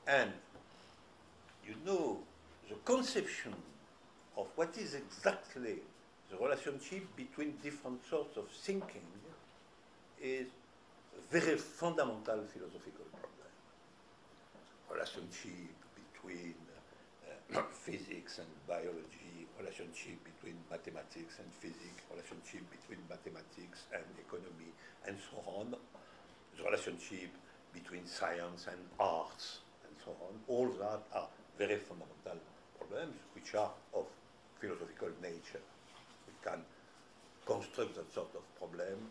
And you know, the conception of what is exactly the relationship between different sorts of thinking is a very fundamental philosophical problem. Relationship between physics and biology, relationship between mathematics and physics, relationship between mathematics and economy, and so on. The relationship between science and arts, and so on. All that are very fundamental problems which are of philosophical nature. We can construct that sort of problem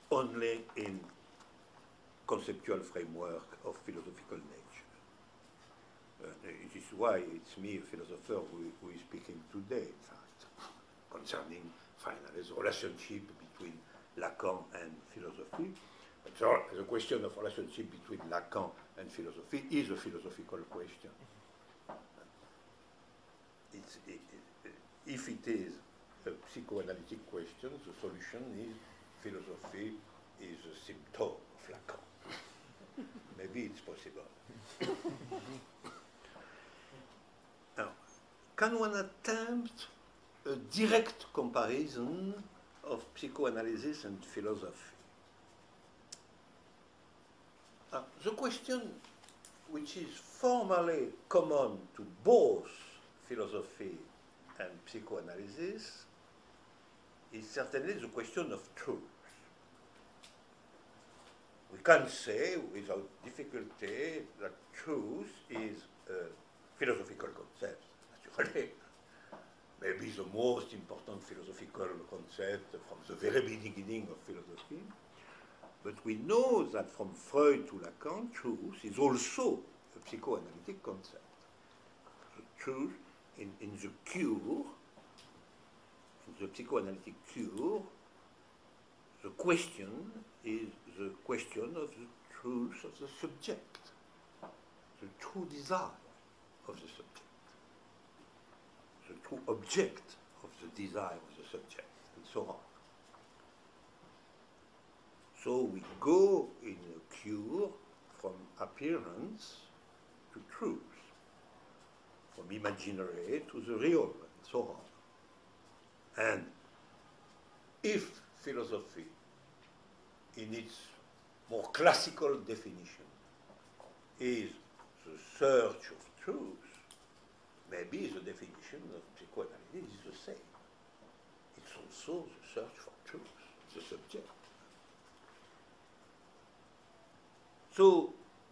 only in conceptual framework of philosophical nature. It is why it's me, a philosopher, who is speaking today, in fact, concerning, finally, the relationship between Lacan and philosophy. But the question of relationship between Lacan and philosophy is a philosophical question. If it is a psychoanalytic question, the solution is philosophy is a symptom of Lacan. Maybe it's possible. Now, can one attempt a direct comparison of psychoanalysis and philosophy? The question, which is formally common to both philosophy and psychoanalysis, is certainly the question of truth. We can say without difficulty that truth is a philosophical concept, naturally. Maybe the most important philosophical concept from the very beginning of philosophy. But we know that from Freud to Lacan, truth is also a psychoanalytic concept. The truth in the cure, in the psychoanalytic cure, the question is the question of the truth of the subject, the true desire of the subject, the true object of the desire of the subject, and so on. So we go in a cure from appearance to truth, from imaginary to the real, and so on. And if philosophy, in its more classical definition, is the search of truth, maybe the definition of psychoanalysis is the same. It's also the search for truth, the subject. So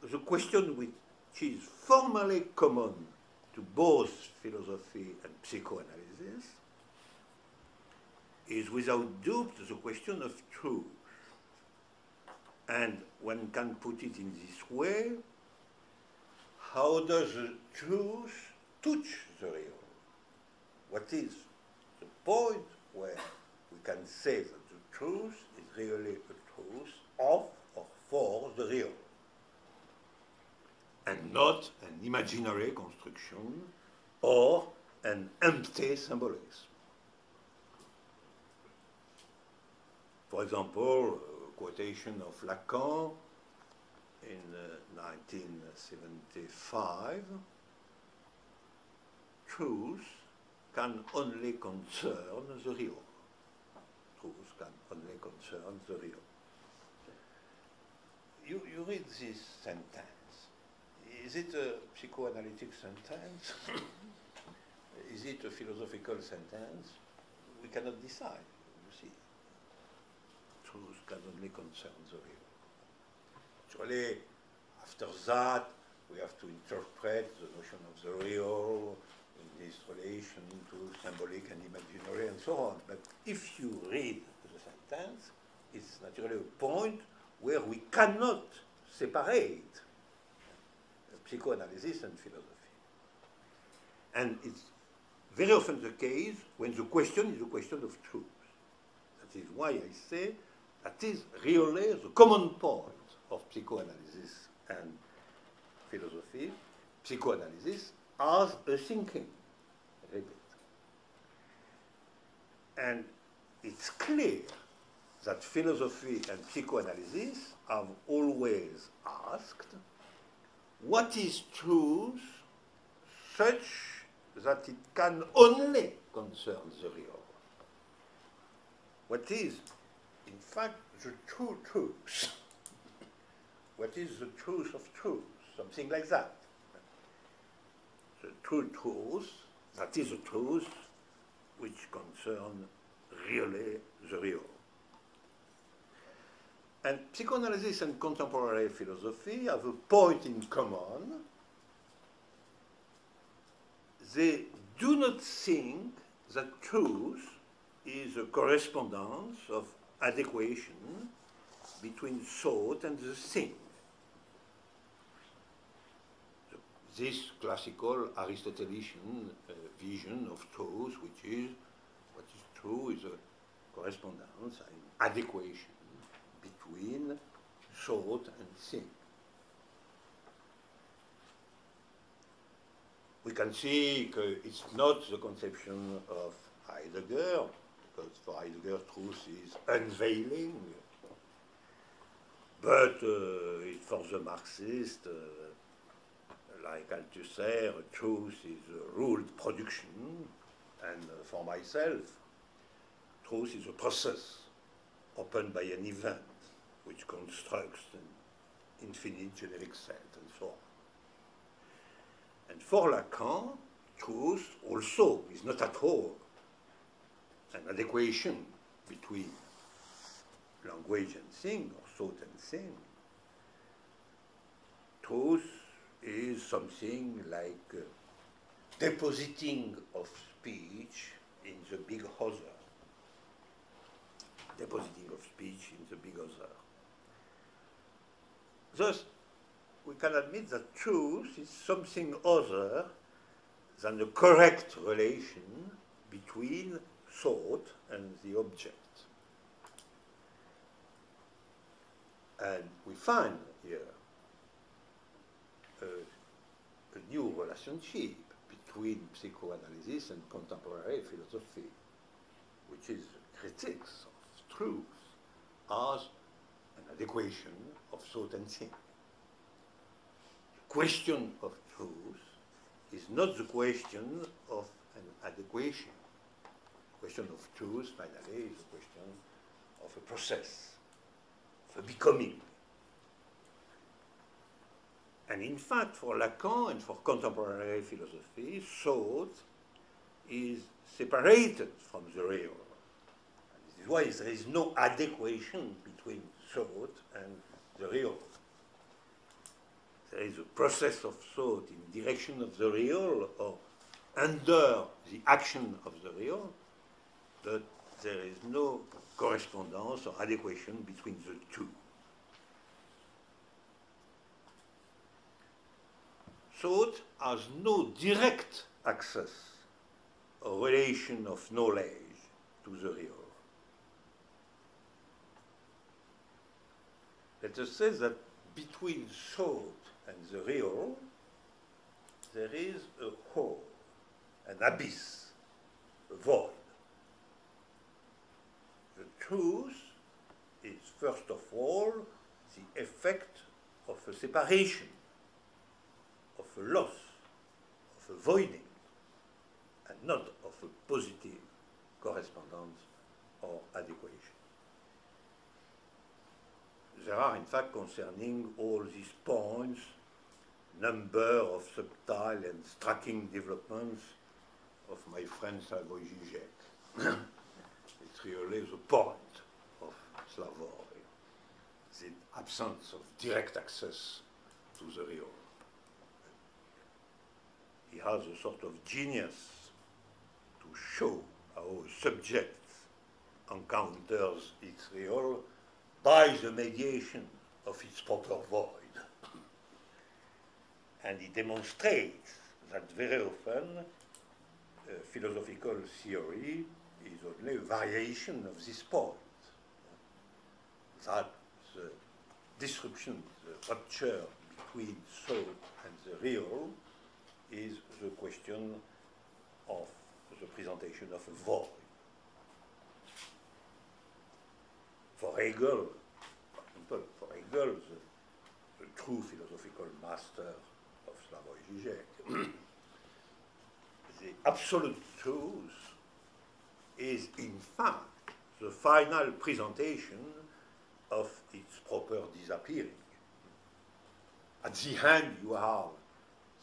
the question which is formally common to both philosophy and psychoanalysis is without doubt the question of truth. And one can put it in this way: how does the truth touch the real? What is the point where we can say that the truth is really a truth of or for the real, and not an imaginary construction or an empty symbolism? For example, a quotation of Lacan in 1975, truth can only concern the real. Truth can only concern the real. You read this sentence. Is it a psychoanalytic sentence? Is it a philosophical sentence? We cannot decide, you see. Truth can only concern the real. Actually, after that, we have to interpret the notion of the real in this relation to symbolic and imaginary and so on. But if you read the sentence, it's naturally a point where we cannot separate psychoanalysis and philosophy. And it's very often the case when the question is a question of truth. That is why I say that is really the common point of psychoanalysis and philosophy. Psychoanalysis as a thinking, I repeat. And it's clear that philosophy and psychoanalysis have always asked what is truth such that it can only concern the real? What is, in fact, the true truth? What is the truth of truth? Something like that. The true truth, that is the truth which concerns really the real. And psychoanalysis and contemporary philosophy have a point in common. They do not think that truth is a correspondence of adequation between thought and the thing. This classical Aristotelian vision of truth, which is what is true, is a correspondence, an adequation between thought and thing. We can see it's not the conception of Heidegger, because for Heidegger truth is unveiling, but for the Marxist, like Althusser, truth is a ruled production, and for myself, truth is a process opened by an event which constructs an infinite generic set, and so on. And for Lacan, truth also is not at all an adequation between language and thing, or thought and thing. Truth is something like depositing of speech in the big other. Depositing of speech in the big other. Thus, we can admit that truth is something other than the correct relation between thought and the object. And we find here a new relationship between psychoanalysis and contemporary philosophy, which is critiques of truth as an adequation of thought and thing. The question of truth is not the question of an adequation. The question of truth, finally, is a question of a process, of a becoming. And in fact, for Lacan and for contemporary philosophy, thought is separated from the real. And this is why there is no adequation between thought and the real. There is a process of thought in direction of the real or under the action of the real, but there is no correspondence or adequation between the two. Thought has no direct access or relation of knowledge to the real. Let us say that between thought and the real, there is a hole, an abyss, a void. The truth is, first of all, the effect of a separation, of a loss, of a voiding, and not of a positive correspondence or adequation. There are, in fact, concerning all these points, number of subtle and striking developments of my friend Slavoj Žižek. It's really the point of Slavoj, the absence of direct access to the real. He has a sort of genius to show how a subject encounters its real by the mediation of its proper void. And he demonstrates that very often philosophical theory is only a variation of this point. That the disruption, the rupture between thought and the real is the question of the presentation of a void. For Hegel, for example, for Hegel, the true philosophical master Zizek, the absolute truth is in fact the final presentation of its proper disappearing. At the end you have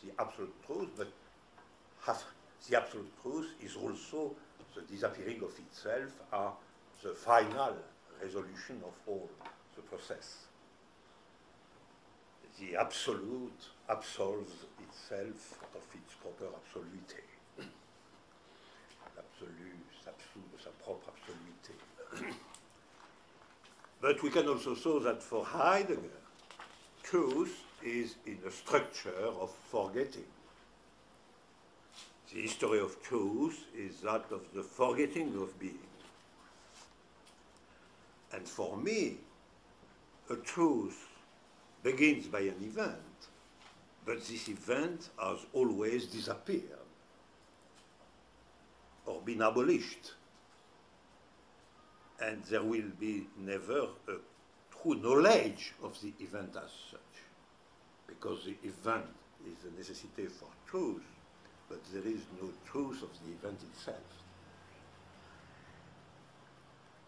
the absolute truth, but the absolute truth is also the disappearing of itself as the final resolution of all the process. The absolute absolves itself of its proper absoluité. L'absolu s'absout de sa propre absoluité. But we can also show that for Heidegger, truth is in the structure of forgetting. The history of truth is that of the forgetting of being. And for me, a truth begins by an event, but this event has always disappeared or been abolished. And there will be never a true knowledge of the event as such, because the event is a necessity for truth, but there is no truth of the event itself.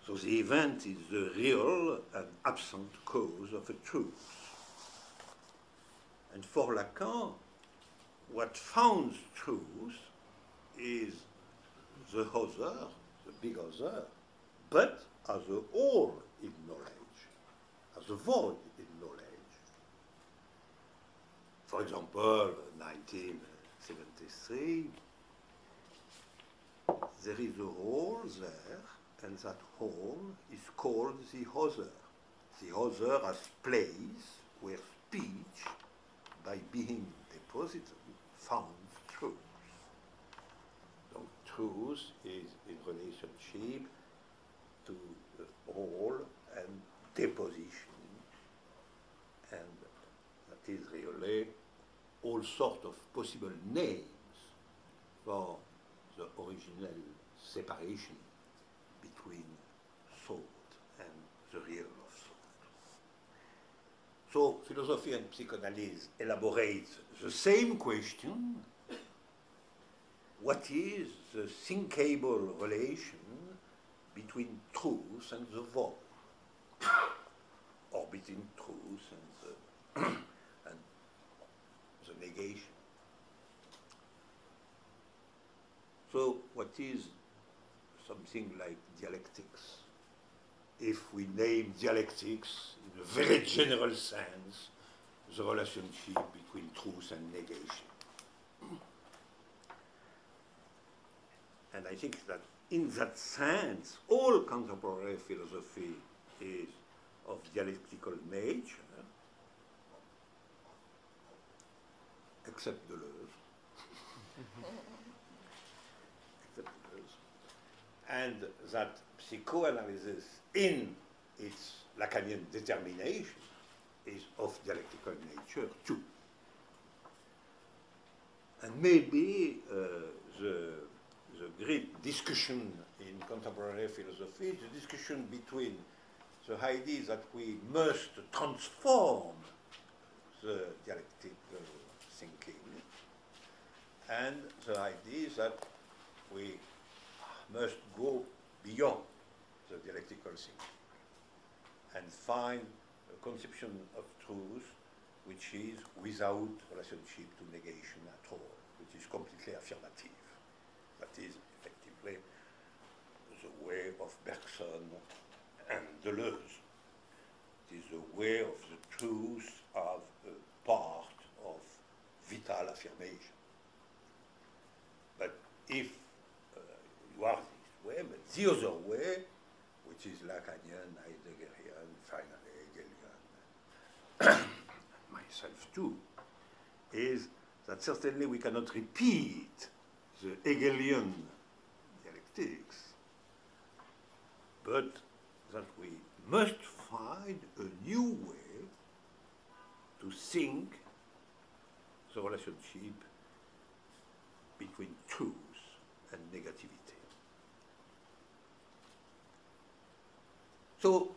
So the event is the real and absent cause of a truth. And for Lacan, what founds truth is the other, the big other, but as a whole in knowledge, as a void in knowledge. For example, 1973, there is a hole there, and that hole is called the other. The other as place where speech, by being deposited, founds truth. So truth is in relationship to the whole and deposition, and that is really all sorts of possible names for the original separation between thought and the real of thought. So philosophy and psychoanalysis elaborate the same question: what is the thinkable relation between truth and the void, or between truth and the negation? So what is something like dialectics? If we name dialectics in a very general sense, the relationship between truth and negation. And I think that in that sense, all contemporary philosophy is of dialectical nature, except Deleuze. And that psychoanalysis, in its Lacanian determination, is of dialectical nature too. And maybe the great discussion in contemporary philosophy is the discussion between the idea that we must transform the dialectical thinking and the idea that we must go beyond the dialectical thinking and find a conception of truth which is without relationship to negation at all, which is completely affirmative. That is effectively the way of Bergson and Deleuze. It is the way of the truth of a part of vital affirmation. But if you are this way, but the other way, which is Lacanian, Heideggerian, finally Hegelian, myself too, is that certainly we cannot repeat the Hegelian dialectics, but that we must find a new way to think the relationship between truth and negativity. So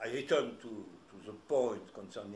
I return to the point concerning